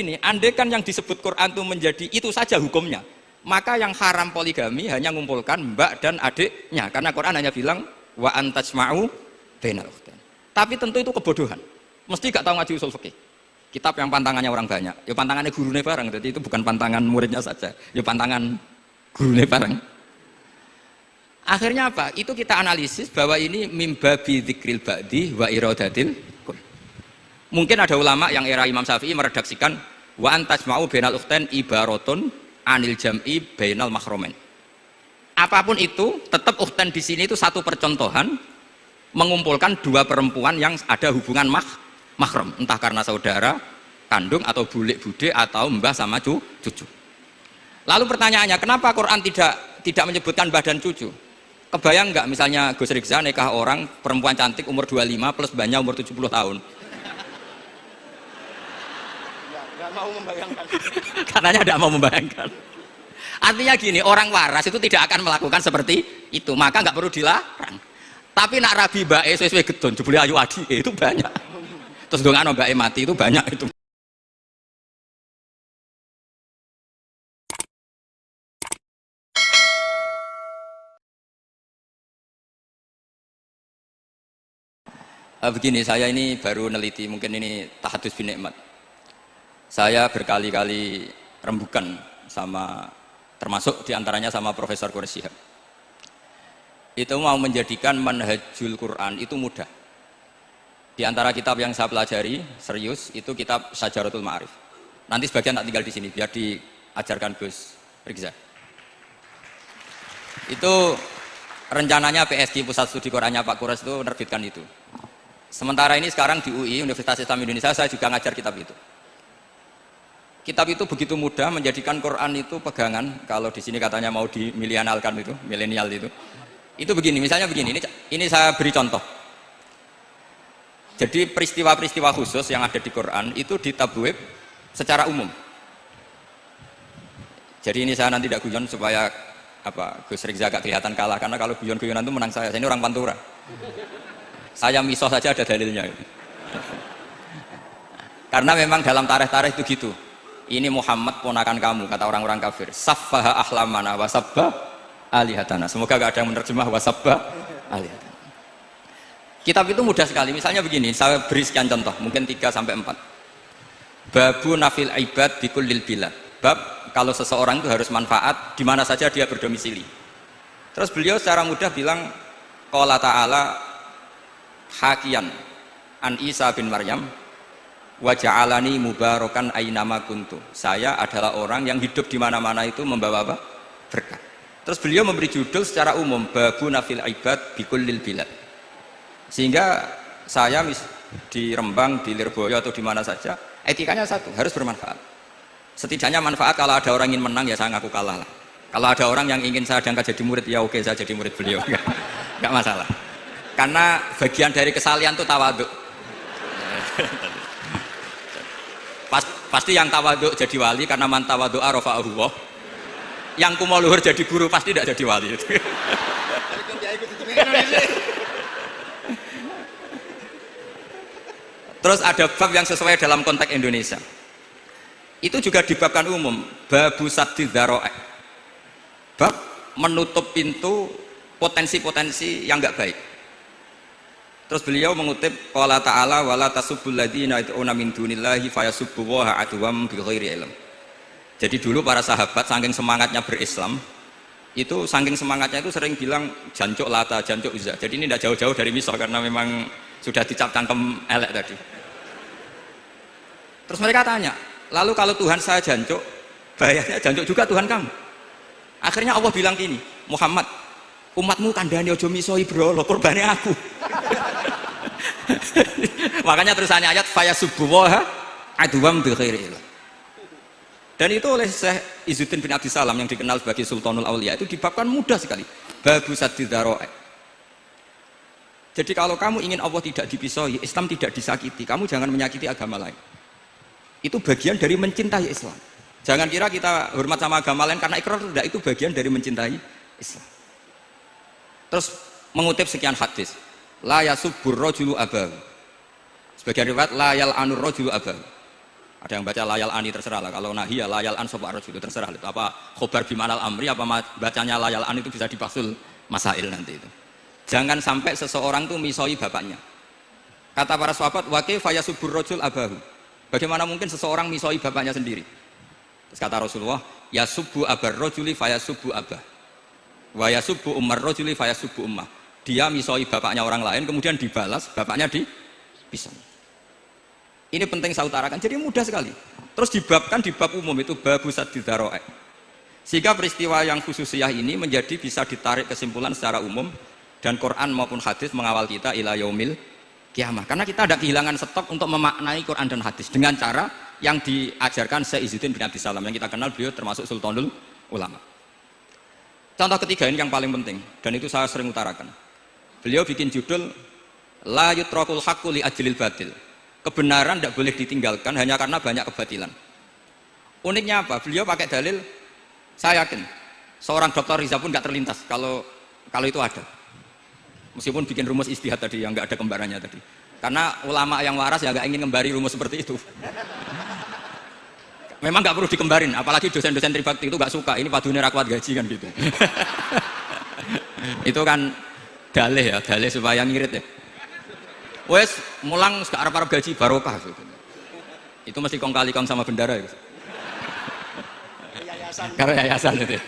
Ini andai kan yang disebut Quran itu menjadi itu saja hukumnya, maka yang haram poligami hanya mengumpulkan mbak dan adiknya, karena Quran hanya bilang wa antajma'u bainal ukhtain. Tapi tentu itu kebodohan, mesti gak tahu ngaji usul fikih. Kitab yang pantangannya orang banyak, ya pantangannya gurunya bareng, jadi itu bukan pantangan muridnya saja, ya pantangan gurunya bareng. Akhirnya apa? Itu kita analisis bahwa ini mimbabi dzikril ba'di wa iradatil. Mungkin ada ulama yang era Imam Syafi'i meredaksikan wa antajma'u bainal ukhtain ibaratun anil jam'i bainal mahromen. Apapun itu, tetap ukhtain di sini itu satu percontohan mengumpulkan dua perempuan yang ada hubungan mahram, entah karena saudara kandung atau bulik bude atau mbah sama cucu. Lalu pertanyaannya, kenapa Quran tidak menyebutkan mbah dan cucu? Kebayang nggak misalnya Gus Rikza nikah orang perempuan cantik umur 25 plus mbahnya umur 70 tahun? Nggak mau membayangkan. Katanya tidak mau membayangkan. Artinya gini, orang waras itu tidak akan melakukan seperti itu, maka nggak perlu dilarang. Tapi nak rabi bae sesuai gedon, jebule ayu adi itu banyak. Terus dongano bae mati itu banyak itu. Begini, saya ini baru neliti, mungkin ini tahadus bin nikmat. Saya berkali-kali rembukan sama, termasuk diantaranya sama Profesor Quraish Shihab. Itu mau menjadikan manhajul Quran itu mudah. Di antara kitab yang saya pelajari serius itu kitab Syajaratul Ma'arif. Nanti sebagian tak tinggal di sini biar diajarkan Gus Rikza. Itu rencananya PSG Pusat Studi Qurannya Pak Quraish itu menerbitkan itu. Sementara ini sekarang di UI Universitas Islam Indonesia saya juga ngajar kitab itu. Kitab itu begitu mudah menjadikan Quran itu pegangan. Kalau di sini katanya mau dimilenialkan itu, milenial itu. Itu begini, misalnya begini. Ini saya beri contoh. Jadi peristiwa-peristiwa khusus yang ada di Quran itu ditabwib secara umum. Jadi ini saya nanti tidak guyon supaya Gus Rikza agak kelihatan kalah, karena kalau guyon-guyonan itu menang saya. Saya ini orang Pantura. Saya misoh saja ada dalilnya. Karena memang dalam tarikh-tarikh itu gitu. Ini Muhammad ponakan kamu, kata orang-orang kafir. Saffaha ahlamana wa sabba alihatana. Semoga gak ada yang menerjemah wa sabba alihatana. Kitab itu mudah sekali. Misalnya begini, saya beri sekian contoh, mungkin 3 sampai 4. Babu nafil ibad bikullil bilad. Bab kalau seseorang itu harus manfaat di mana saja dia berdomisili. Terus beliau secara mudah bilang qala ta'ala hakian an Isa bin Maryam wa ja'alani mubarakan ainama kuntu. Saya adalah orang yang hidup di mana-mana itu membawa apa? Berkah. Terus beliau memberi judul secara umum babu nafil ibad bikullil bilad. Sehingga saya di Rembang, di Lirboyo atau di mana saja, etikanya satu, harus bermanfaat. Setidaknya manfaat, kalau ada orang ingin menang ya saya ngaku kalah lah. Kalau ada orang yang ingin saya diangkat jadi murid, ya oke saya jadi murid beliau, nggak masalah. Karena bagian dari kesalian itu tawaduk. Pasti yang tawaduk jadi wali, karena man tawaduk arafa'ahullah. Yang kumo luhur jadi guru pasti tidak jadi wali. Terus ada bab yang sesuai dalam konteks Indonesia. Itu juga dibabkan umum, babu saddid dzara'i. Bab menutup pintu potensi-potensi yang enggak baik. Terus beliau mengutip qala ta'ala wala tasubbul ladzina yad'una min dunillahi fayasubbullaha adwam bighairi ilm. Jadi dulu para sahabat saking semangatnya berislam, itu saking semangatnya itu sering bilang jancuk lata, jancuk uzza. Jadi ini tidak jauh-jauh dari misal karena memang sudah dicap cangkem elek tadi. Terus mereka tanya, lalu kalau Tuhan saya jancuk, bahayanya jancuk juga Tuhan kamu. Akhirnya Allah bilang gini, Muhammad, umatmu kandhane aja misoi bro, lho korbane aku. Makanya terusannya ayat fayasubbuha adwam bi khairi. Dan itu oleh Syekh Izzuddin bin Abdus Salam yang dikenal sebagai Sultanul Aulia itu dibabkan mudah sekali. Babu saddid dzara'i. Jadi kalau kamu ingin Allah tidak dipisoi, Islam tidak disakiti, kamu jangan menyakiti agama lain. Itu bagian dari mencintai Islam. Jangan kira kita hormat sama agama lain karena ikrar, tidak, itu bagian dari mencintai Islam. Terus mengutip sekian hadis, la yasubbur rajulu abahu. Sebagian riwayat la yal'anur rajulu abahu. Ada yang baca layal ani terserah lah. Kalau nahi ya layal an sapa rajul itu terserah itu. Apa khobar bimanal amri apa bacanya layal an itu bisa dibasul masail nanti itu. Jangan sampai seseorang tuh misoi bapaknya. Kata para sahabat, wa kaifa yasubur rajul abahu. Bagaimana mungkin seseorang misoi bapaknya sendiri? Terus kata Rasulullah, yasubbu abar rajuli fayasubbu abah. Wa yasubbu ummar rajuli fayasubbu ummah. Dia misoi bapaknya orang lain kemudian dibalas bapaknya dipisah. Ini penting saya utarakan, jadi mudah sekali. Terus dibabkan di bab umum itu babu saddid dzara'i. Sehingga peristiwa yang khususiyah ini menjadi bisa ditarik kesimpulan secara umum dan Quran maupun hadis mengawal kita ila yaumil kiamah. Karena kita ada kehilangan stok untuk memaknai Quran dan hadis dengan cara yang diajarkan Syekh Izzuddin bin Abdissalam yang kita kenal, beliau termasuk Sultanul Ulama. Contoh ketiga ini yang paling penting dan itu saya sering utarakan. Beliau bikin judul la yutrakul haqqu li ajlil batil. Kebenaran tidak boleh ditinggalkan hanya karena banyak kebatilan. Uniknya apa? Beliau pakai dalil, saya yakin seorang Dr. Riza pun nggak terlintas kalau itu ada. Meskipun bikin rumus istihad tadi yang nggak ada kembarannya tadi. Karena ulama yang waras ya nggak ingin ngembari rumus seperti itu. Memang nggak perlu dikembarin, apalagi dosen-dosen tribakti itu nggak suka. Ini padunya rakwat gaji kan gitu. Itu kan dalih ya, dalih supaya ngirit ya. Wes mulang ke Arab gaji barokah gitu. Itu mesti kong kali kong sama bendara gitu. Karena yayasan itu.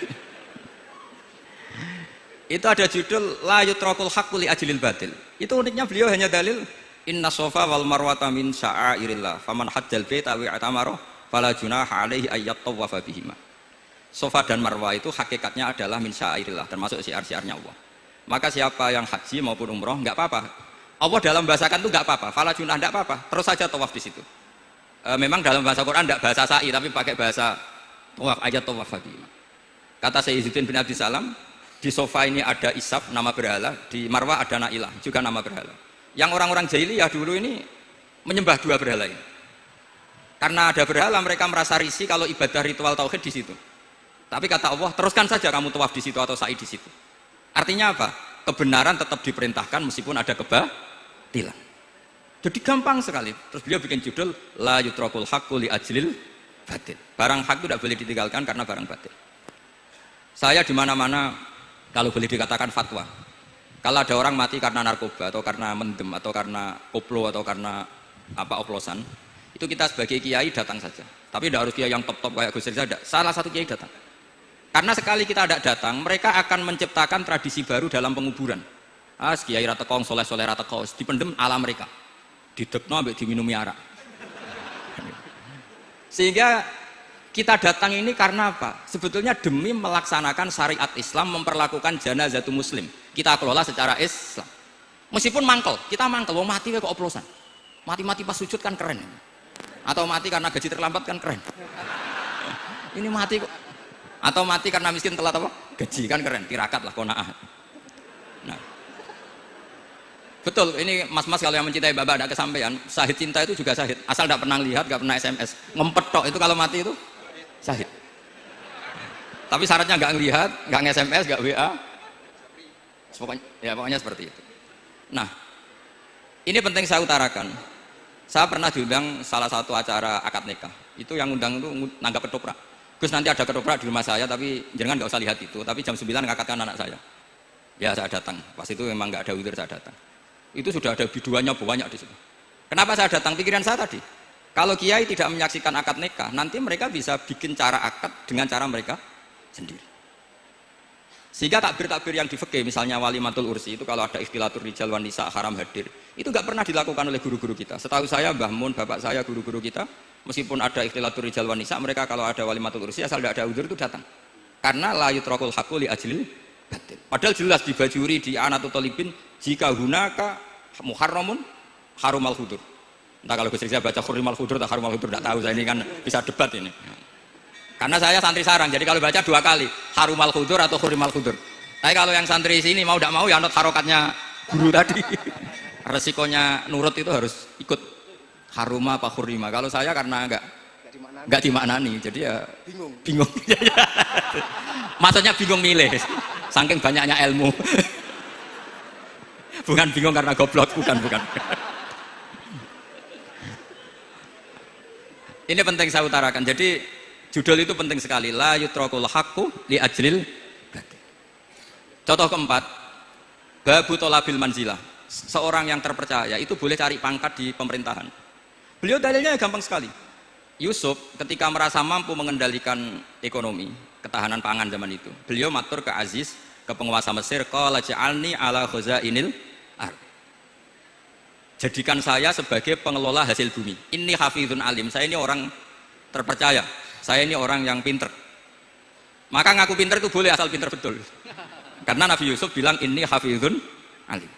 Itu ada judul la yutrakul haqqu li ajlil batil. Itu uniknya beliau hanya dalil inna sofa wal marwata min sya'airillah faman hajjal baita wa i'tamara fala junaha alaihi ayyat tawafa bihima. Sofa dan marwah itu hakikatnya adalah min sya'airillah, termasuk syiar-syiarnya Allah. Maka siapa yang haji maupun umroh enggak apa-apa. Allah dalam bahasakan itu enggak apa-apa, fala junah enggak apa-apa, terus saja tawaf di situ. Memang dalam bahasa Quran enggak bahasa sa'i tapi pakai bahasa tawaf aja tawaf bihima. Kata Syekh Izzuddin bin Abdissalam, di sofa ini ada Isaf nama berhala, di marwah ada Nailah juga nama berhala. Yang orang-orang jahiliyah dulu ini menyembah dua berhala ini. Karena ada berhala mereka merasa risih kalau ibadah ritual tauhid di situ. Tapi kata Allah, teruskan saja kamu tawaf di situ atau sa'i di situ. Artinya apa? Kebenaran tetap diperintahkan meskipun ada kebatilan. Jadi gampang sekali. Terus beliau bikin judul la yutrakul haqqu li ajlil batil. Barang hak itu tidak boleh ditinggalkan karena barang batil. Saya di mana-mana kalau boleh dikatakan fatwa. Kalau ada orang mati karena narkoba atau karena mendem atau karena koplo atau karena oplosan, itu kita sebagai kiai datang saja. Tapi tidak harus kiai yang top-top kayak Gus Rizal, salah satu kiai datang. Karena sekali kita tidak datang, mereka akan menciptakan tradisi baru dalam penguburan. Kiai rata kong, soleh-soleh rata kos, dipendem ala mereka. Didekno ambek diminumi arak. Sehingga kita datang ini karena apa? Sebetulnya demi melaksanakan syariat Islam, memperlakukan janazatul muslim. Kita kelola secara Islam. Meskipun mangkel, kita mangkel, mau mati kok oplosan. Mati-mati pas sujud kan keren. Atau mati karena gaji terlambat kan keren. Ini mati kok. Atau mati karena miskin telat apa? Gaji kan keren, tirakat lah kona'ah. Nah, betul, ini mas-mas kalau yang mencintai bapak ada kesampaian, syahid cinta itu juga syahid. Asal tidak pernah lihat, tidak pernah SMS. Ngempet tok itu kalau mati itu syahid. Tapi syaratnya nggak ngelihat, nggak nge-SMS, nggak WA. Pokoknya seperti itu. Nah, ini penting saya utarakan. Saya pernah diundang salah satu acara akad nikah. Itu yang undang itu nanggap ketoprak. Gus nanti ada ketoprak di rumah saya, tapi jangan nggak usah lihat itu. Tapi jam 9 ngakatkan anak saya. Ya saya datang. Pas itu memang nggak ada udzur, saya datang. Itu sudah ada biduannya banyak di situ. Kenapa saya datang? Pikiran saya tadi. Kalau kiai tidak menyaksikan akad nikah, nanti mereka bisa bikin cara akad dengan cara mereka sendiri. Sehingga takbir-takbir yang di fikih, misalnya walimatul ursi itu kalau ada ikhtilatur rijal wan nisa haram hadir, itu nggak pernah dilakukan oleh guru-guru kita. Setahu saya Mbah Mun, bapak saya, guru-guru kita, meskipun ada ikhtilatur rijal wan nisa, mereka kalau ada walimatul ursi asal tidak ada udzur itu datang. Karena la yutrakul haqqu li ajlil batil. Padahal jelas di Bajuri, di Anatul Talibin, jika hunaka muharramun harumal hudur. Entah kalau Gus Rizal baca hurimal hudur atau harumal hudur, tidak tahu, saya ini kan bisa debat ini. Karena saya santri sarang, jadi kalau baca dua kali harumal hudur atau hurimal hudur. Tapi kalau yang santri sini mau tidak mau ya anut harokatnya guru tadi. Resikonya nurut itu harus ikut haruma apa hurima. Kalau saya karena enggak dimaknani, jadi ya bingung. Maksudnya bingung milih, saking banyaknya ilmu. Bukan bingung karena goblok, bukan. Ini penting saya utarakan. Jadi judul itu penting sekali. La yutrakul haqqu li ajlil batil. Contoh keempat, babu tolabil manzilah. Seorang yang terpercaya itu boleh cari pangkat di pemerintahan. Beliau dalilnya gampang sekali. Yusuf ketika merasa mampu mengendalikan ekonomi, ketahanan pangan zaman itu, beliau matur ke Aziz, ke penguasa Mesir, qala ja'alni ala khazainil ardh. Jadikan saya sebagai pengelola hasil bumi. Ini hafizun alim, saya ini orang terpercaya, saya ini orang yang pinter. Maka ngaku pinter itu boleh asal pinter betul. Karena Nabi Yusuf bilang ini hafizun alim.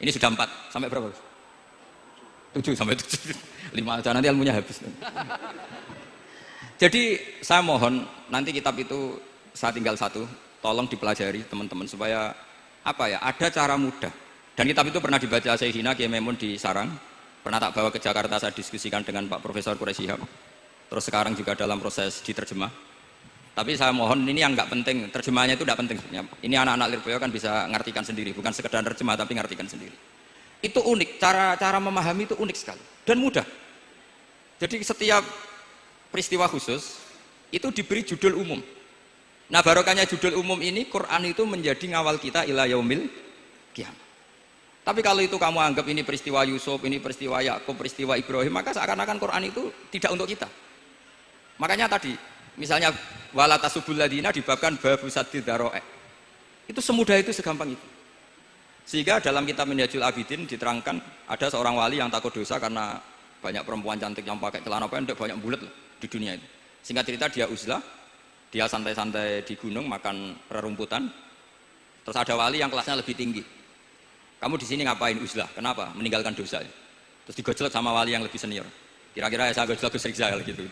Ini sudah 4, sampai berapa? 7 sampai 7. 5 aja nanti ilmunya habis. Jadi saya mohon nanti kitab itu saya tinggal 1, tolong dipelajari teman-teman supaya apa ya, ada cara mudah. Dan kitab itu pernah dibaca Sayyidina Kiai Maimun di Sarang, pernah tak bawa ke Jakarta, saya diskusikan dengan Pak Profesor Quraisy Shihab. Terus sekarang juga dalam proses diterjemah. Tapi saya mohon ini yang nggak penting, terjemahnya itu nggak penting sebenarnya. Ini anak-anak Lirboyo kan bisa ngartikan sendiri, bukan sekedar terjemah tapi ngartikan sendiri. Itu unik, cara memahami itu unik sekali dan mudah. Jadi setiap peristiwa khusus itu diberi judul umum. Nah barokahnya judul umum ini, Quran itu menjadi ngawal kita ila yaumil qiyamah. Tapi kalau itu kamu anggap ini peristiwa Yusuf, ini peristiwa Yakub, peristiwa Ibrahim, maka seakan-akan Quran itu tidak untuk kita. Makanya tadi, misalnya wala tasubul ladina dibabkan babu sadid daro'e. Itu semudah itu, segampang itu. Sehingga dalam kitab Minhajul Abidin diterangkan ada seorang wali yang takut dosa karena banyak perempuan cantik yang pakai celana pendek, banyak bulat di dunia itu. Singkat cerita dia uzlah, dia santai-santai di gunung makan rerumputan. Terus ada wali yang kelasnya lebih tinggi. Kamu di sini ngapain uzlah? Kenapa? Meninggalkan dosa. Terus digojlok sama wali yang lebih senior. Kira-kira saya gojlok Gus Rizal gitu.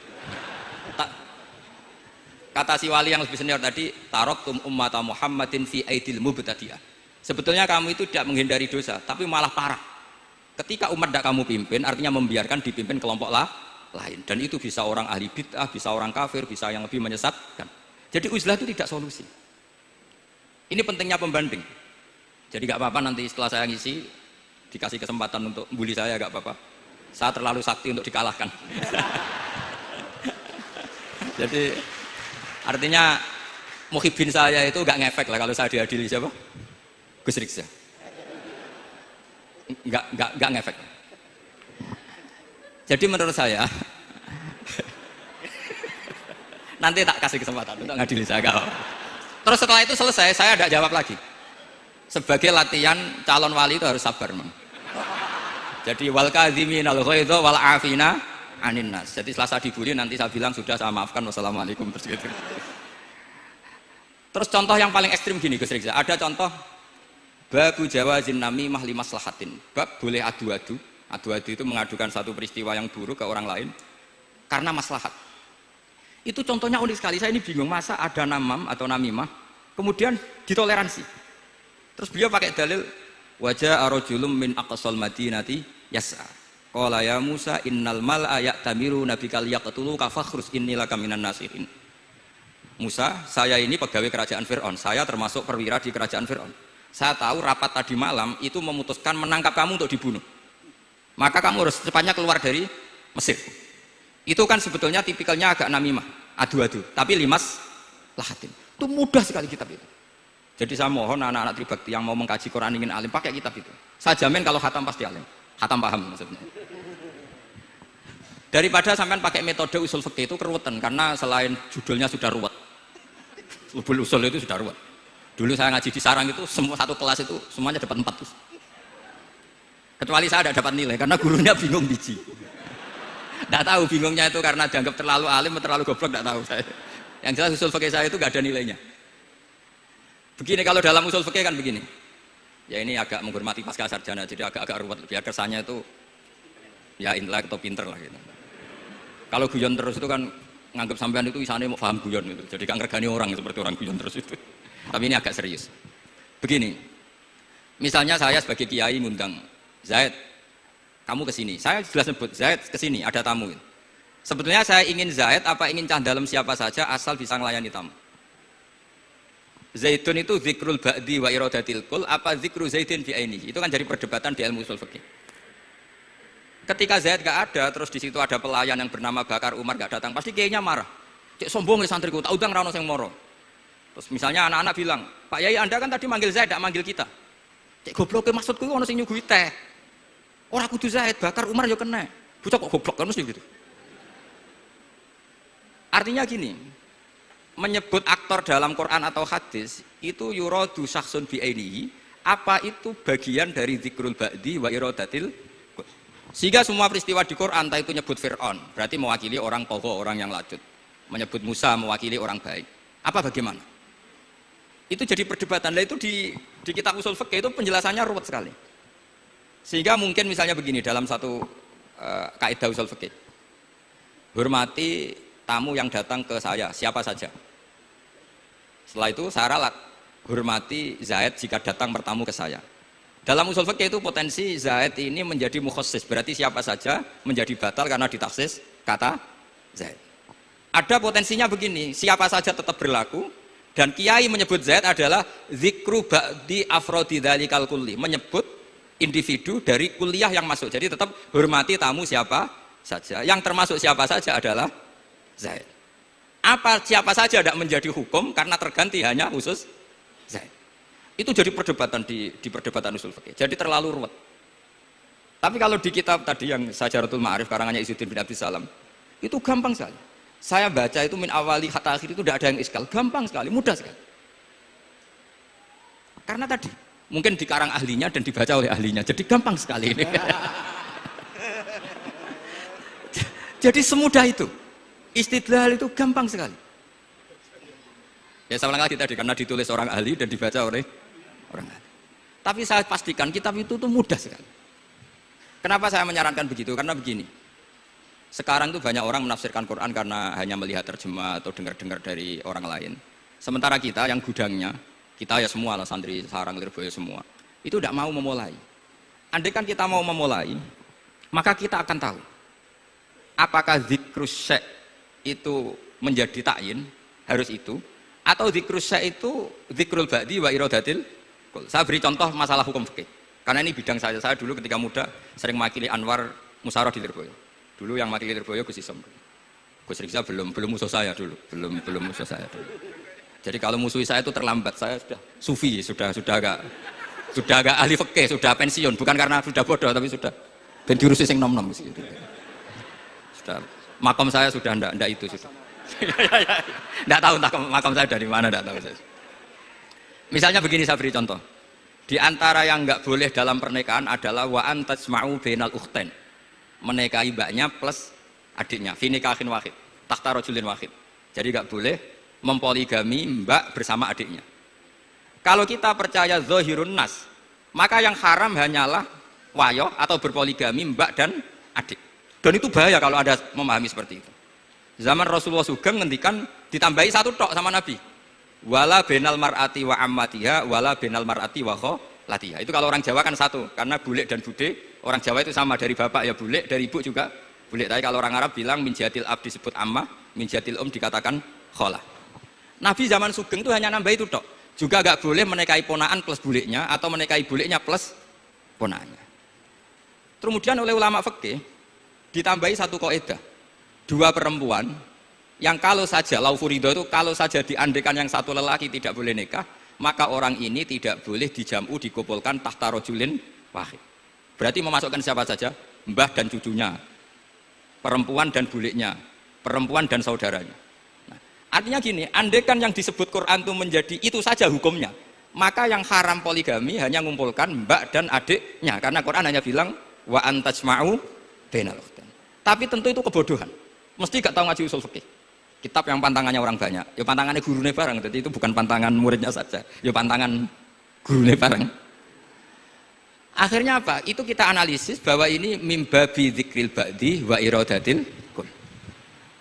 Kata si wali yang lebih senior tadi, taraktum ummata Muhammadin fi aidil mubtadi'ah. Sebetulnya kamu itu tidak menghindari dosa, tapi malah parah. Ketika umat tidak kamu pimpin, artinya membiarkan dipimpin kelompok lain. Dan itu bisa orang ahli bid'ah, bisa orang kafir, bisa yang lebih menyesatkan. Jadi uzlah itu tidak solusi. Ini pentingnya pembanding. Jadi gak apa-apa nanti setelah saya ngisi, dikasih kesempatan untuk bully saya, gak apa-apa. Saya terlalu sakti untuk dikalahkan. Jadi artinya muhibin saya itu gak ngefek lah kalau saya diadili siapa? Gus Riksa. Gak ngefek. Jadi menurut saya nanti tak kasih kesempatan untuk ngadili saya. Terus setelah itu selesai, saya tidak jawab lagi. Sebagai latihan calon wali itu harus sabar, Mang. Jadi wal kadhiminal ghaidha wal afina anin nas. Jadi setelah saya dibully nanti saya bilang sudah, saya maafkan, wassalamualaikum, terus gitu. Terus contoh yang paling ekstrim gini Gus Riksa, ada contoh babu jawazin namimah limaslahatin. Bab boleh adu-adu. Adu-adu itu mengadukan satu peristiwa yang buruk ke orang lain karena maslahat. Itu contohnya unik sekali. Saya ini bingung, masa ada namam atau namimah kemudian ditoleransi. Terus beliau pakai dalil wajah arojulum min aqsal madinati yas'a. Qala ya Musa innal mal'a ya'tamiru nabikal yaqtulu kafakhrus innilaka minan nasihin. Musa, saya ini pegawai kerajaan Fir'aun, saya termasuk perwira di kerajaan Fir'aun. Saya tahu rapat tadi malam itu memutuskan menangkap kamu untuk dibunuh. Maka kamu harus secepatnya keluar dari Mesir. Itu kan sebetulnya tipikalnya agak namimah, adu-adu, tapi limas lahatin. Itu mudah sekali kitab itu. Jadi saya mohon anak-anak tribakti yang mau mengkaji Quran ingin alim, pakai kitab itu. Saya jamin kalau khatam pasti alim. Khatam paham maksudnya. Daripada sampean pakai metode usul fikih itu keruwetan, karena selain judulnya sudah ruwet. Lubul usul itu sudah ruwet. Dulu saya ngaji di Sarang itu semua satu kelas itu semuanya dapat 4 terus. Kecuali saya tidak dapat nilai karena gurunya bingung biji. Tidak tahu bingungnya itu karena dianggap terlalu alim atau terlalu goblok, tidak tahu saya. Yang jelas usul fikih saya itu nggak ada nilainya. Begini kalau dalam usul fikih kan begini. Ya ini agak menghormati pasca sarjana, jadi agak-agak ruwet. Biar kesannya itu ya intelek atau pinter lah gitu. Kalau guyon terus itu kan nganggap sampean itu isane mau paham guyon itu. Jadi kan ngergani orang seperti orang guyon terus itu. Tapi ini agak serius. Begini. Misalnya saya sebagai kiai ngundang Zaid, kamu ke sini. Saya sudah sebut Zaid ke sini, ada tamu. Sebetulnya saya ingin Zaid apa ingin cah dalam siapa saja asal bisa melayani tamu. Zaidun itu zikrul ba'di wa iradatil kul apa zikru Zaidin fi ainihi. Itu kan jadi perdebatan di ilmu usul fikih. Ketika Zaid gak ada, terus di situ ada pelayan yang bernama Bakar Umar gak datang, pasti kiainya marah. Cek sombong nih santriku, tak udang rano sing moro. Terus misalnya anak-anak bilang, Pak Yai Anda kan tadi manggil Zaid, tidak manggil kita. Cek goblok maksudku ono sing nyuguhi teh. Ora kudu Zaid, Bakar Umar yo kena. Bocah kok goblok kan mesti gitu. Artinya gini, menyebut aktor dalam Quran atau hadis itu yuradu syakhsun bi'ainihi, apa itu bagian dari zikrul ba'di wa iradatil. Sehingga semua peristiwa di Quran, entah itu nyebut Fir'aun, berarti mewakili orang togo, orang yang lacut. Menyebut Musa, mewakili orang baik. Apa bagaimana? Itu jadi perdebatan. Nah, itu di kitab usul fikih itu penjelasannya ruwet sekali. Sehingga mungkin misalnya begini, dalam satu kaidah usul fikih. Hormati tamu yang datang ke saya, siapa saja. Setelah itu saya ralat, hormati Zaid jika datang bertamu ke saya. Dalam usul fikih itu potensi Zaid ini menjadi mukhassis, berarti siapa saja menjadi batal karena ditaksis kata Zaid. Ada potensinya begini, siapa saja tetap berlaku, dan kiai menyebut Zaid adalah zikru ba'di afrodi dzalikal kulli, menyebut individu dari kuliah yang masuk. Jadi tetap hormati tamu siapa saja. Yang termasuk siapa saja adalah Zaid. Apa siapa saja tidak menjadi hukum karena terganti hanya khusus Zaid. Itu jadi perdebatan di perdebatan usul fikih. Jadi terlalu ruwet. Tapi kalau di kitab tadi yang Syajaratul Ma'arif karangannya Izzuddin bin Abdissalam, itu gampang sekali. Saya baca itu min awali hatta akhir itu tidak ada yang iskal, gampang sekali, mudah sekali. Karena tadi mungkin dikarang ahlinya dan dibaca oleh ahlinya, jadi gampang sekali ini. Jadi semudah itu. Istidlal itu gampang sekali. Ya saya ulang lagi tadi, karena ditulis orang ahli dan dibaca oleh orang ahli. Tapi saya pastikan kitab itu tuh mudah sekali. Kenapa saya menyarankan begitu? Karena begini, sekarang tuh banyak orang menafsirkan Quran karena hanya melihat terjemah atau dengar-dengar dari orang lain. Sementara kita yang gudangnya, kita ya semua lah, santri sarang Lirboyo semua, itu tidak mau memulai. Andai kan kita mau memulai, maka kita akan tahu apakah zikrus syai' itu menjadi ta'yin, harus itu, atau zikrus syai' itu zikrul ba'di wa iradatil. Saya beri contoh masalah hukum fikih, karena ini bidang saya dulu ketika muda sering mewakili Anwar Musyawarah di Lirboyo. Dulu yang mewakili Lirboyo Gus Isom, Gus Rizal belum musuh saya dulu, belum musuh saya dulu. Jadi kalau musuh saya itu terlambat, saya sudah sufi, sudah agak ahli fikih, sudah pensiun, bukan karena sudah bodoh, tapi sudah ben diurusi sing nom-nom gitu. Sudah makom saya sudah ndak itu sudah. Ndak tahu entah makom saya dari mana, ndak tahu saya. Misalnya begini, saya beri contoh. Di antara yang nggak boleh dalam pernikahan adalah wa antajma'u bainal ukhtain. Menikahi mbaknya plus adiknya, fi nikahin wahid, tahta rajulin wahid. Jadi nggak boleh mempoligami mbak bersama adiknya. Kalau kita percaya zahirun nas, maka yang haram hanyalah wayoh atau berpoligami mbak dan adik. Dan itu bahaya kalau ada memahami seperti itu. Zaman Rasulullah Sugeng ngendikan ditambahi satu tok sama Nabi. Wala benal mar'ati wa ammatiha wala benal mar'ati wa kholatiha. Itu kalau orang Jawa kan satu, karena bule dan bude, orang Jawa itu sama, dari bapak ya bule, dari ibu juga bule. Tapi kalau orang Arab bilang min jatil ab disebut ammah, min jatil dikatakan kholah. Nabi zaman Sugeng itu hanya nambah itu tok. Juga gak boleh menikahi ponaan plus buleknya atau menikahi buleknya plus ponaannya. Kemudian oleh ulama fikih ditambahi satu kaidah, dua perempuan yang kalau saja laufurido itu kalau saja diandekan yang satu lelaki tidak boleh nikah, maka orang ini tidak boleh dijamu dikumpulkan tahta rajulin wahid. Berarti memasukkan siapa saja, mbah dan cucunya, perempuan dan buleknya, perempuan dan saudaranya. Nah, artinya gini, andekan yang disebut Quran itu menjadi itu saja hukumnya, maka yang haram poligami hanya mengumpulkan mbak dan adiknya, karena Quran hanya bilang wa antajma'u bainal ukhtain. Tapi tentu itu kebodohan. Mesti gak tahu ngaji usul fikih. Kitab yang pantangannya orang banyak, ya pantangannya gurunya bareng. Jadi itu bukan pantangan muridnya saja, ya pantangan gurunya bareng. Akhirnya apa? Itu kita analisis bahwa ini mimbabi dzikril ba'di wa iradatil kul.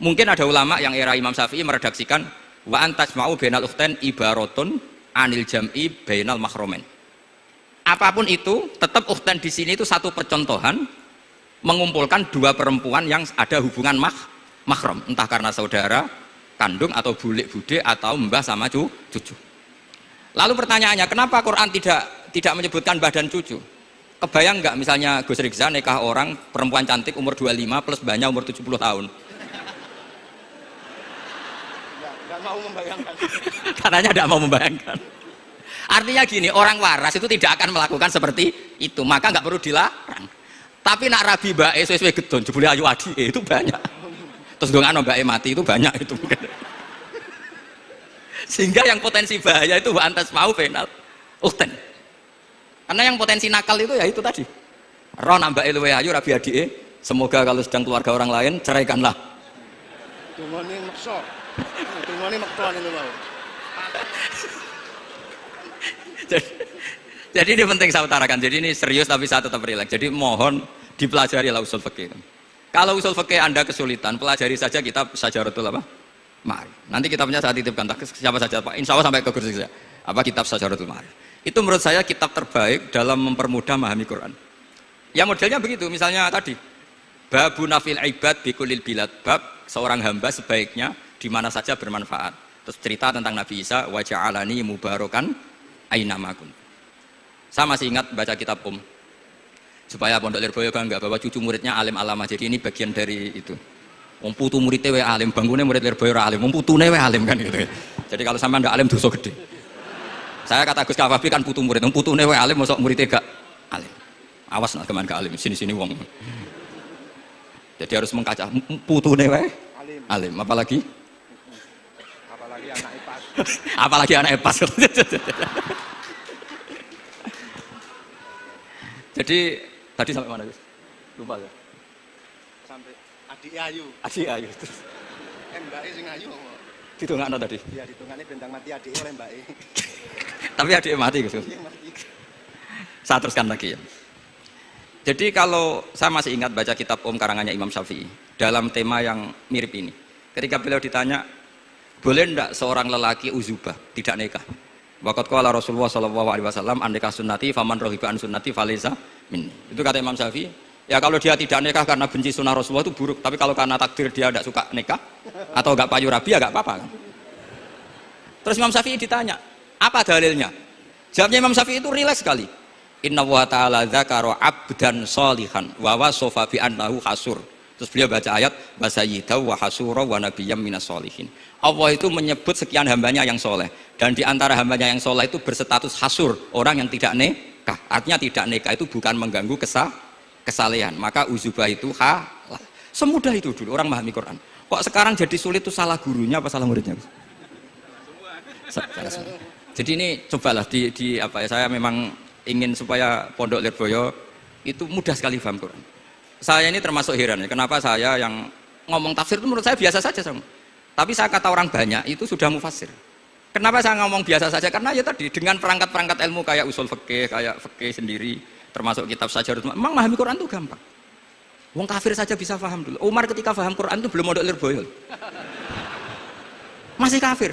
Mungkin ada ulama yang era Imam Syafi'i meredaksikan wa antajma'u bainal ukhtain ibaratun anil jam'i bainal mahromen. Apapun itu, tetap ukhtain di sini itu satu percontohan mengumpulkan dua perempuan yang ada hubungan mahram, entah karena saudara kandung atau bulik bude atau mbah sama cucu. Lalu pertanyaannya, kenapa Quran tidak menyebutkan mbah dan cucu? Kebayang nggak misalnya Gus Rizal nikah orang perempuan cantik umur 25 plus banyak umur 70 tahun? Nggak mau membayangkan. Katanya tidak mau membayangkan. Artinya gini, orang waras itu tidak akan melakukan seperti itu, maka nggak perlu dilarang. Tapi nak rabi mbak sesuai gedon, jebule ayu adi itu banyak. Terus dengan mbak mati itu banyak itu. Sehingga yang potensi bahaya itu antas mau final ukten. Karena yang potensi nakal itu ya itu tadi. Roh nambah luwe ayu rabi adike, semoga kalau sedang keluarga orang lain ceraikanlah. Tungone maksa. Tungone maksa itu mau. Jadi ini penting saya utarakan. Jadi ini serius tapi saya tetap rileks. Jadi mohon dipelajari lah usul fikih. Kalau usul fikih Anda kesulitan, pelajari saja kitab Syajaratul apa? Ma'arif. Nanti kitabnya saya titipkan siapa saja Pak. Insya Allah sampai ke kursi saya. Apa kitab Syajaratul Ma'arif. Itu menurut saya kitab terbaik dalam mempermudah memahami Quran. Ya modelnya begitu. Misalnya tadi babu nafil ibad bikulil bilad, bab seorang hamba sebaiknya di mana saja bermanfaat. Terus cerita tentang Nabi Isa wa ja'alani mubarakan ainamakum. Saya masih ingat baca kitab supaya Pondok Lirboyo bangga bahwa cucu muridnya alim alama. Jadi ini bagian dari itu. Wong putu muridnya we alim, bangunnya murid Lirboyo ora alim, wong putune we alim kan gitu. Jadi kalau sampean ndak alim dosa gede. Saya kata Gus Kafabi kan putu murid, wong putune we alim mosok muridnya gak alim. Awas nak keman gak alim, sini-sini wong. Jadi harus mengkaca putune we alim, apalagi anak ipas. Apalagi anak ipas. Jadi tadi sampai mana Gus? Lupa ya. Sampai adik ayu. Adik ayu terus. Mbake sing ayu kok. Ditungakno tadi. Iya, ditungane bentang mati adik oleh mbake. Tapi adiknya mati Gus. Saya teruskan lagi ya. Jadi kalau saya masih ingat baca kitab karangannya Imam Syafi'i dalam tema yang mirip ini. Ketika beliau ditanya, boleh enggak seorang lelaki uzubah tidak nikah? Waqat qala Rasulullah sallallahu alaihi wasallam an nikah sunnati faman rahiba an sunnati falaysa minni. Itu kata Imam Syafi'i. Ya kalau dia tidak nikah karena benci sunnah Rasulullah itu buruk, tapi kalau karena takdir dia tidak suka nikah atau enggak payu rabi ya enggak apa-apa kan. Terus Imam Syafi'i ditanya, apa dalilnya? Jawabnya Imam Syafi'i itu rileks sekali. Inna wa ta'ala dzakara abdan sholihan wa wasofa bi annahu hasur. Terus beliau baca ayat wasayyidaw wa hasura wa nabiyyam minas sholihin. Allah itu menyebut sekian hambanya yang soleh, dan di antara hambanya yang soleh itu berstatus hasur, orang yang tidak nikah. Artinya tidak nikah itu bukan mengganggu kesalehan, maka uzubah itu halal. Semudah itu dulu orang memahami Quran. Kok sekarang jadi sulit itu salah gurunya apa salah muridnya? Salah semua. Jadi ini cobalah di apa ya, saya memang ingin supaya Pondok Lirboyo itu mudah sekali paham Quran. Saya ini termasuk heran, kenapa saya yang ngomong tafsir itu menurut saya biasa saja sama. Tapi saya kata orang banyak itu sudah mufasir. Kenapa saya ngomong biasa saja? Karena ya tadi dengan perangkat-perangkat ilmu kayak usul fikih, kayak fikih sendiri, termasuk kitab Syajaratul Ma'arif, memang memahami Quran itu gampang. Wong kafir saja bisa paham dulu. Umar ketika paham Quran itu belum Pondok Lirboyo. Masih kafir.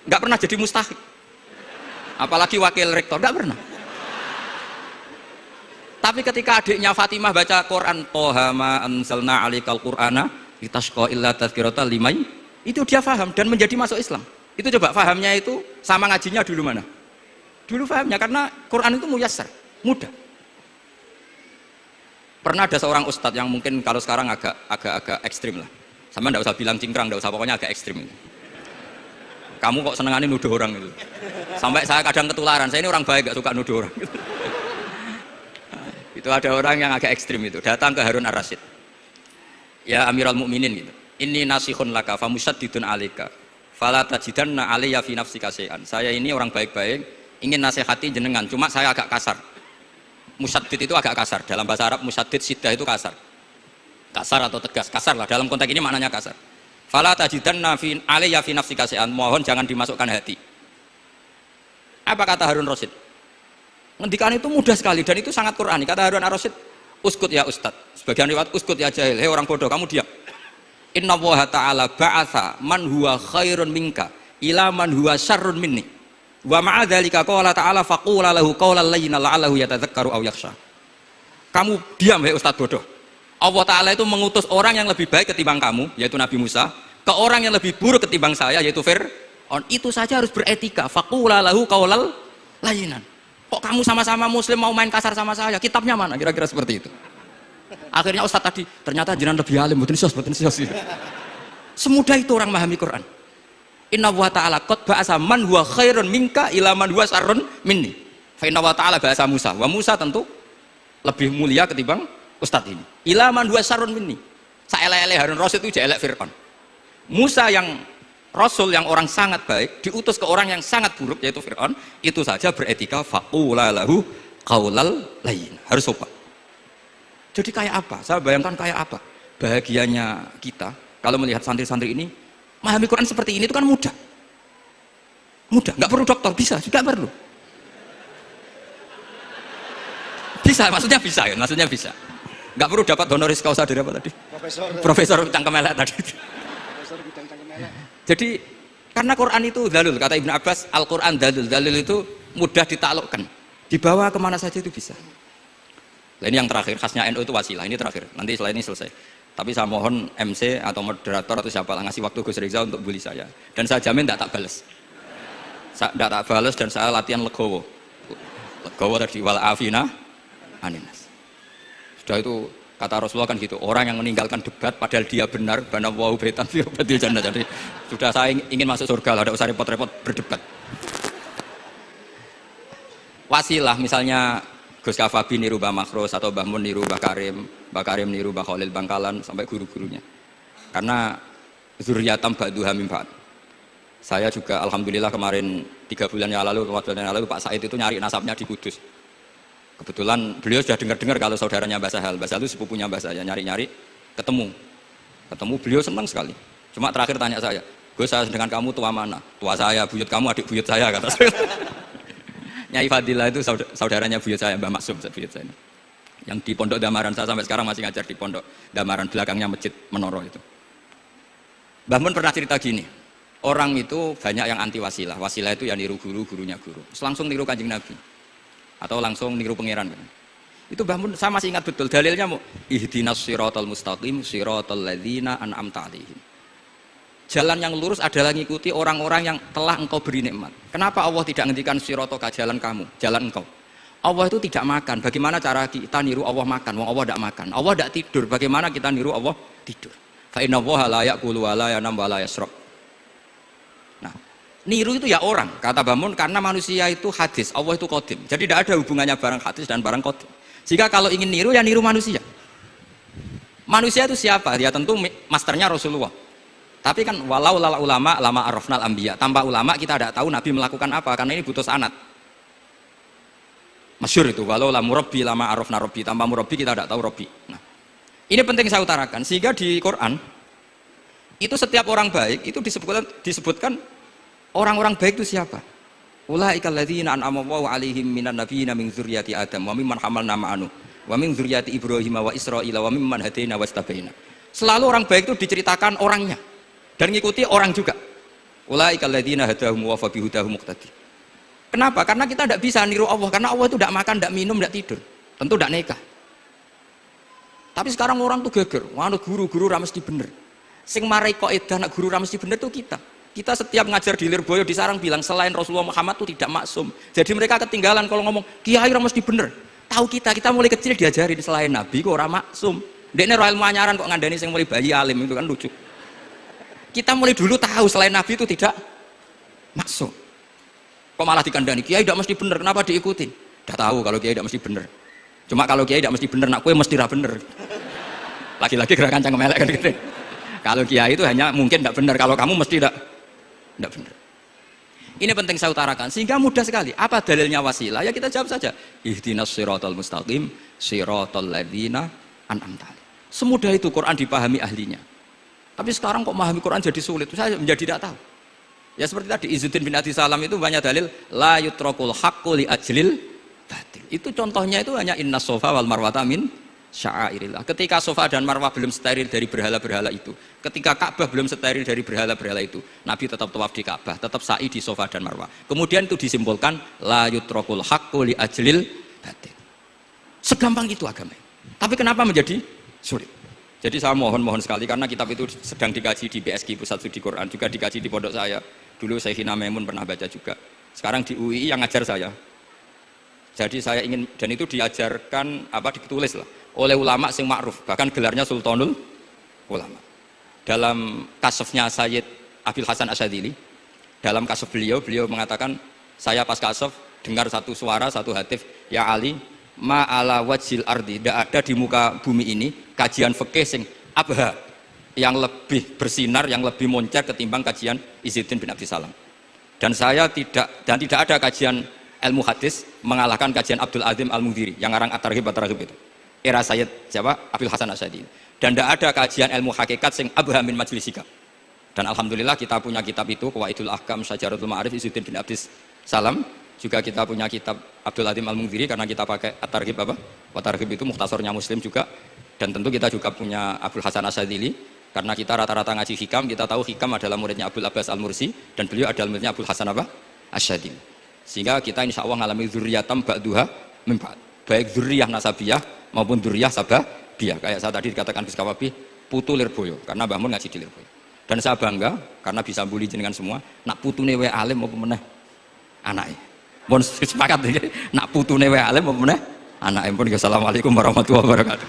Enggak pernah jadi mustahik. Apalagi wakil rektor, enggak pernah. Tapi ketika adiknya Fatimah baca Quran, Toha ma anzalna alikal Qur'ana litasqa illa tadzkiratan liman, itu dia paham dan menjadi masuk Islam. Itu coba pahamnya itu sama ngajinya dulu mana? Dulu pahamnya karena Quran itu muyassar, mudah. Pernah ada seorang ustadz yang mungkin kalau sekarang agak ekstrim lah. Sama enggak usah bilang cingkrang, enggak usah, pokoknya agak ekstrim. Kamu kok senengannya nuduh orang itu. Sampai saya kadang ketularan, saya ini orang baik, gak suka nuduh orang. Itu ada orang yang agak ekstrim itu, datang ke Harun Ar-Rasyid. Ya Amirul Mukminin gitu. Inni nasihun laka famusyaddidun alika. Fala tajidanna alayya fi nafsika syai'an. Saya ini orang baik-baik, ingin nasihati jenengan, cuma saya agak kasar. Musyaddid itu agak kasar. Dalam bahasa Arab musyaddid siddah itu kasar. Kasar atau tegas, kasar lah. Dalam konteks ini maknanya kasar. Fala tajidanna fi alayya fi nafsika syai'an. Mohon jangan dimasukkan hati. Apa kata Harun Rasyid? Ngendikan itu mudah sekali dan itu sangat Qur'ani. Kata Harun Ar-Rasyid, uskut ya ustad. Sebagian riwayat uskut ya jahil. Hei orang bodoh, kamu diam. Inna Allaha ta'ala ba'atha man huwa khairun minka ila man huwa syarrun minni. Wa ma'a dzalika qala ta'ala faqula lahu qawlan layyinan la'allahu yatadzakkaru aw yakhsha. Kamu diam hei ustad bodoh. Allah Ta'ala itu mengutus orang yang lebih baik ketimbang kamu, yaitu Nabi Musa, ke orang yang lebih buruk ketimbang saya, yaitu Fir'aun. Itu saja harus beretika. Faqula lahu qawlan layyinan. Kok kamu sama-sama muslim mau main kasar sama saya? Kitabnya mana? Kira-kira seperti itu. Akhirnya Ustadz tadi, ternyata jenengan lebih alim, betul sos. Semudah itu orang memahami Quran. Inna wa ta'ala qad ba'asa man huwa khairun minka ila man huwa sarrun minni. Fa inna wa ta'ala ba'asa Musa. Wa Musa tentu lebih mulia ketimbang Ustadz ini. Ila man huwa sarrun minni. Saelek-elek Harun Rasid itu jelek Fir'aun. Musa yang Rasul yang orang sangat baik diutus ke orang yang sangat buruk yaitu Fir'aun, itu saja beretika faqula lahu qaulal layyin. Harus sopan. Jadi kayak apa? Saya bayangkan kayak apa bahagianya kita kalau melihat santri-santri ini memahami Quran seperti ini. Itu kan mudah, nggak perlu dokter, bisa juga perlu, bisa, maksudnya bisa, nggak perlu dapat honoris causa dari apa tadi? Profesor cangkem elek tadi. Profesor bidang cangkem elek. Jadi karena Quran itu dalil, kata Ibnu Abbas, Al-Quran dalil itu mudah ditaklukkan, dibawa kemana saja itu bisa. Nah, ini yang terakhir, khasnya NU itu wasilah, ini terakhir, nanti setelah ini selesai. Tapi saya mohon MC atau moderator atau siapa lah ngasih waktu Gus Reza untuk bully saya, dan saya jamin tidak tak balas. Tidak tak balas, dan saya latihan legowo tadi, wal afina aninas. Sudah itu kata Rasulullah kan gitu, orang yang meninggalkan debat padahal dia benar, bana wau betan fi jannah. Jadi sudah saya ingin masuk surga lah, tidak usah repot-repot berdebat. Wasilah misalnya Gus Kafabi niru Mbah Makhrus atau Mbah Mun niru Mbah Karim niru Mbah Khalil Bangkalan sampai guru-gurunya. Karena zuriyatam ba'duha min ba'd. Saya juga alhamdulillah kemarin 3 bulan yang lalu, 4 bulan yang lalu Pak Said itu nyari nasabnya di Kudus. Kebetulan beliau sudah dengar-dengar kalau saudaranya Mbah Sahal itu sepupunya Mbah saya, nyari-nyari ketemu beliau senang sekali. Cuma terakhir tanya saya, Gus, saya dengan kamu tua mana? Tua saya, buyut kamu adik buyut saya, kata saya. Nyai Fadilah itu saudaranya buyut saya, Mbah Maksum buyut saya. Yang di Pondok Damaran, saya sampai sekarang masih ngajar di Pondok Damaran, belakangnya Masjid Menoro itu. Mbah Mun pernah cerita gini, orang itu banyak yang anti wasilah. Wasilah itu ya niru guru, gurunya guru. Langsung niru Kanjeng Nabi. Atau langsung niru pangeran. Itu Mbah Mun, saya masih ingat betul dalilnya, ihdinas siratal mustaqim siratal ladzina an'amta 'alaihim. Jalan yang lurus adalah mengikuti orang-orang yang telah engkau beri nikmat. Kenapa Allah tidak ngendikan siratoka, jalan kamu, jalan engkau? Allah itu tidak makan. Bagaimana cara kita niru Allah makan? Wong Allah tidak makan. Allah tidak tidur. Bagaimana kita niru Allah tidur? Fa inna Allaha la ya'kulu wa la yanam wa la yashrab. Nah, niru itu ya orang, kata Bamun, karena manusia itu hadis, Allah itu qadim. Jadi tidak ada hubungannya barang hadis dan barang qadim. Jika kalau ingin niru ya niru manusia. Manusia itu siapa? Ya tentu masternya Rasulullah. Tapi kan walau lala ulama lama arafnal anbiya. Tanpa ulama kita tidak tahu Nabi melakukan apa, karena ini butuh sanad. Masyhur itu, walau la murabbi lama arafna rabbi. Tanpa murabbi kita tidak tahu rabbi. Nah, ini penting saya utarakan, sehingga di Quran itu setiap orang baik itu disebutkan orang-orang baik itu siapa? Ulaikal ladzina an'ama Allahu 'alaihim minan nabiyyin min dzurriyyati Adam wa mimman hamalna ma'anu wa min dzurriyyati Ibrahim wa Israila wa mimman hadaina wastabaina. Selalu orang baik itu diceritakan orangnya dan ngikuti orang juga. Ulaikal ladzina hadahum wa fabihudahum muqtadi. Kenapa? Karena kita tidak bisa niru Allah, karena Allah itu tidak makan, tidak minum, tidak tidur, tentu tidak nikah. Tapi sekarang orang tuh geger, wah guru-guru ra mesti bener. Sing marai kaidah nak guru ra mesti bener tuh kita. Kita setiap ngajar di Lirboyo di Sarang bilang selain Rasulullah Muhammad itu tidak maksum. Jadi mereka ketinggalan kalau ngomong kiai ra mesti bener. Tahu kita mulai kecil diajari selain Nabi kok ora maksum. Dekne ro ilmu anyaran kok ngandani sing mulai bayi alim, itu kan lucu. Kita mulai dulu tahu selain Nabi itu tidak maksum. Kok malah dikandani kiai tidak mesti bener, kenapa diikutin? Udah tahu kalau kiai tidak mesti bener. Cuma kalau kiai tidak mesti bener, nak kue mesti ra bener. Lagi-lagi gerakan cangkem elek kan gitu. Kalau kiai itu hanya mungkin tidak bener, kalau kamu mesti tidak bener. Ini penting saya utarakan sehingga mudah sekali. Apa dalilnya wasilah? Ya kita jawab saja. Ihdinas siratal mustaqim siratal ladzina an'amta 'alaihim. Semudah itu Quran dipahami ahlinya. Tapi sekarang kok memahami Quran jadi sulit. Saya menjadi tidak tahu. Ya seperti tadi Izzuddin bin Adi Salam itu banyak dalil la yutrakul haqqu li ajlil batil. Itu contohnya itu hanya inna sofa wal marwata min sya'airillah. Ketika Sofa dan Marwah belum steril dari berhala-berhala itu, ketika Ka'bah belum steril dari berhala-berhala itu, Nabi tetap tawaf di Ka'bah, tetap sa'i di Sofa dan Marwah. Kemudian itu disimpulkan la yutrakul haqqu li ajlil batil. Segampang itu agama. Tapi kenapa menjadi sulit? Jadi saya mohon sekali, karena kitab itu sedang dikaji di BSG Pusat Studi Quran, juga dikaji di pondok saya. Dulu Syekhina Maimun pernah baca juga. Sekarang di UI yang ngajar saya. Jadi saya ingin, dan itu diajarkan ditulis lah oleh ulama sing ma'ruf, bahkan gelarnya Sultanul Ulama. Dalam kasofnya Sayyid Abil Hasan Asyadzili, dalam kasof beliau mengatakan, saya pas kasof dengar satu suara, satu hatif, ya Ali, ma'ala wajil ardi, tidak ada di muka bumi ini kajian fikih sing abha, yang lebih bersinar, yang lebih moncer ketimbang kajian Izzuddin bin Abdissalam. Dan tidak ada kajian ilmu hadis mengalahkan kajian Abdul Azim Al-Mundhiri yang ngarang At-Targhib itu. Era Sayyid siapa? Abil Hasan Asyadzili. Dan tidak ada kajian ilmu hakikat sing abha min majlisika. Dan alhamdulillah kita punya kitab itu, Qawaidul Ahkam Syajaratul Ma'arif Izzuddin bin Abdissalam. Juga kita punya kitab Abdul Azim Al-Mundhiri karena kita pakai At-Targhib At-Targhib itu mukhtasornya Muslim juga. Dan tentu kita juga punya Abul Hasan Asyadzili karena kita rata-rata ngaji hikam, kita tahu hikam adalah muridnya Abdul Abbas Al-Mursi dan beliau adalah muridnya Abul Hasan Asyadzili. Sehingga kita insya Allah ngalami dzurriyatam ba'duha min ba'd, baik dzurriyah nasabiyah maupun dzurriyah sababiyah. Kayak saya tadi dikatakan Gus Kawabi, putu Lirboyo karena Mbah Mun ngaji di Lirboyo. Dan saya bangga karena bisa bully jenengan semua, nak putune wae alim maupun meneh anake. Mun sepakat iki, nak putune wae alim maupun meneh anake. Pun assalamualaikum warahmatullahi wabarakatuh.